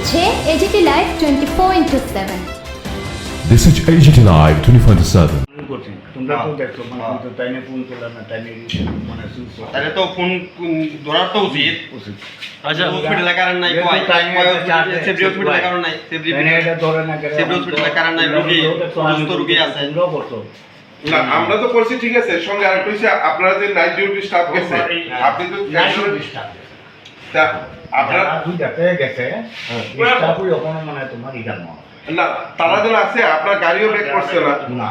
হচ্ছে AGT live 24/7। This is AGT Live 24/7. করছি তোমরা তো দেখছো মানে কিন্তু টাইমে ফোন করলাম না টাইমে মানে সুইচ তাহলে তো ফোন ধরার তো উচিত। আচ্ছা হসপিটালে কারণ নাই কয় সেফটি হসপিটালে কারণ নাই সেফটি এটা ধরে না করে সেফটি হসপিটালে কারণ নাই রোগী অসুস্থ রোগী আছে তোমরাও করছো না আমরা তো করছি ঠিক আছে সঙ্গে আরেকটা হচ্ছে আপনারা যে নাইট ডিউটি স্টাফ গেছে আপনি তো তা আপনারা দুই যাতে গেছে স্টাফই ওখানে মানে তোমার ইদান না তারা যেন আছে আপনার গাড়িও ব্রেক করছে না না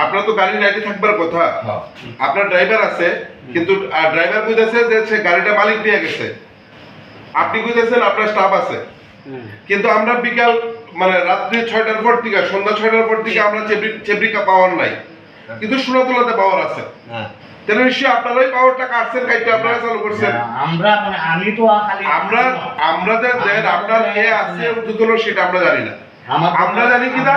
আপনার তো গাড়ি নাইটে থাকবার কথা হ্যাঁ আপনার ড্রাইভার আছে কিন্তু ড্রাইভার কইতাছে যে সে গাড়িটা মালিক নিয়ে গেছে আপনি কইতাছেন আপনার স্টাফ আছে কিন্তু আমরা বিকাল মানে রাত্রি 6টার পর থেকে সন্ধ্যা 6টার পর থেকে আমরা চেবরিকা পাওয়ার নাই কিন্তু সোনাতলাতে পাওয়ার আছে হ্যাঁ তাহলে নিশ্চয়ই আপনারাই পাওয়ারটা কাটছেন কাইটা আপনারা চালু করছেন আমরা মানে আমি তো খালি আমরা যে দেন আপনার কে আছে উদ্যোগ সেটা আমরা জানি না আমরা জানি কিনা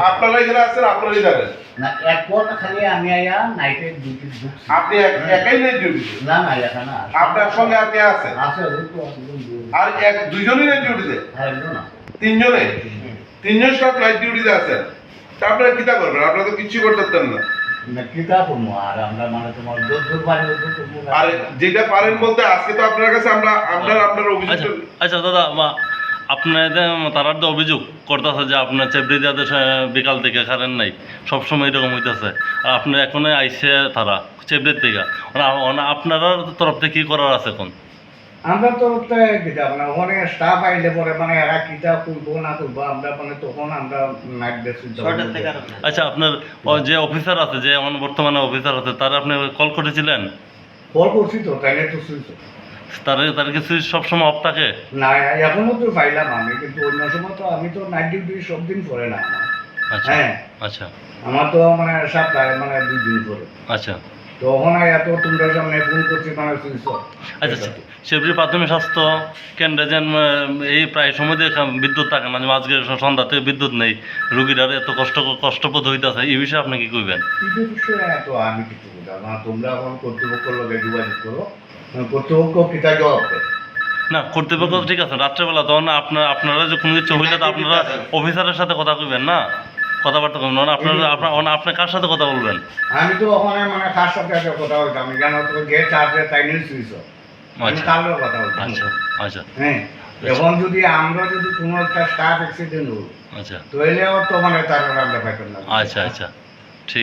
আপনারাই যারা আছেন আপনারাই জানেন না এক পর খালি আমি আয়া নাইটে ডিউটি ঢুকছি আপনি একাই নেই ডিউটি না না এখানে না আপনার সঙ্গে আপনি আছেন আছে আর দুইজনই নাইট ডিউটিতে হ্যাঁ না তিনজনে তিনজন সব নাইট ডিউটিতে আছেন তা আপনারা কিটা করবেন আপনারা তো কিছু করতে পারতেন না কিতা করবো আর আমরা মানে তোমার দূর পারে আর যেটা পারেন বলতে আজকে তো আপনার কাছে আপনার অভিযোগ আচ্ছা দাদা আপনাদের তারা তো অভিযোগ করতেছে যে আপনার চেবরি দেওয়াতে বিকাল থেকে কারেন্ট নাই সবসময় এরকম হইতেছে আর আপনার এখনো আইসে তারা চেবরির থেকে আপনারা তরফ থেকে কী করার আছে এখন আমরা তো কিতা মানে ওখানে স্টাফ আইলে পরে মানে এরা কিতা করবো না করবো আমরা মানে তখন আমরা নাইট বেসি আচ্ছা আপনার যে অফিসার আছে যে আমার বর্তমানে অফিসার আছে তারা আপনি কল করেছিলেন কল করছি তো তাই তো শুনছো তার কিছু সবসময় অফ থাকে না এখনো তো পাইলাম আমি কিন্তু অন্য সময় তো আমি তো নাইট ডিউটি সব দিন করে না আমার আচ্ছা হ্যাঁ আচ্ছা আমার তো মানে সপ্তাহে মানে 2 দিন করে আচ্ছা তখন এত তোমরা সামনে ফোন করছি মানে শুনছো আচ্ছা সেবরি প্রাথমিক স্বাস্থ্য কেন্দ্রে যেন এই প্রায় সময় দিয়ে বিদ্যুৎ থাকে না আজকে সন্ধ্যা থেকে বিদ্যুৎ নেই রুগীরা এত কষ্টবোধ হইতেছে এই বিষয়ে আপনি কি কইবেন এই বিষয়ে এত আমি কিছু বুঝলাম না তোমরা এখন কর্তৃপক্ষের লগে যোগাযোগ করো কর্তৃপক্ষ কিতা জবাব দেয় না কর্তৃপক্ষ ঠিক আছে রাত্রেবেলা তখন আপনারা যে কোনো কিছু হইলে তো আপনারা অফিসারের সাথে কথা কইবেন না কথাবার্তা করবেন না আপনার কার সাথে কথা বলবেন আমি তো ওখানে মানে কার সাথে কথা বলতাম আমি জানো তো গেট চার্জে তাই নিয়ে শুয়েছো আমি কার লগে কথা বলতাম আচ্ছা আচ্ছা হ্যাঁ এখন যদি আমরা যদি কোনো একটা স্টাফ অ্যাক্সিডেন্ট হল আচ্ছা তাহলেও তো মানে তার আমরা পাইতাম না আচ্ছা আচ্ছা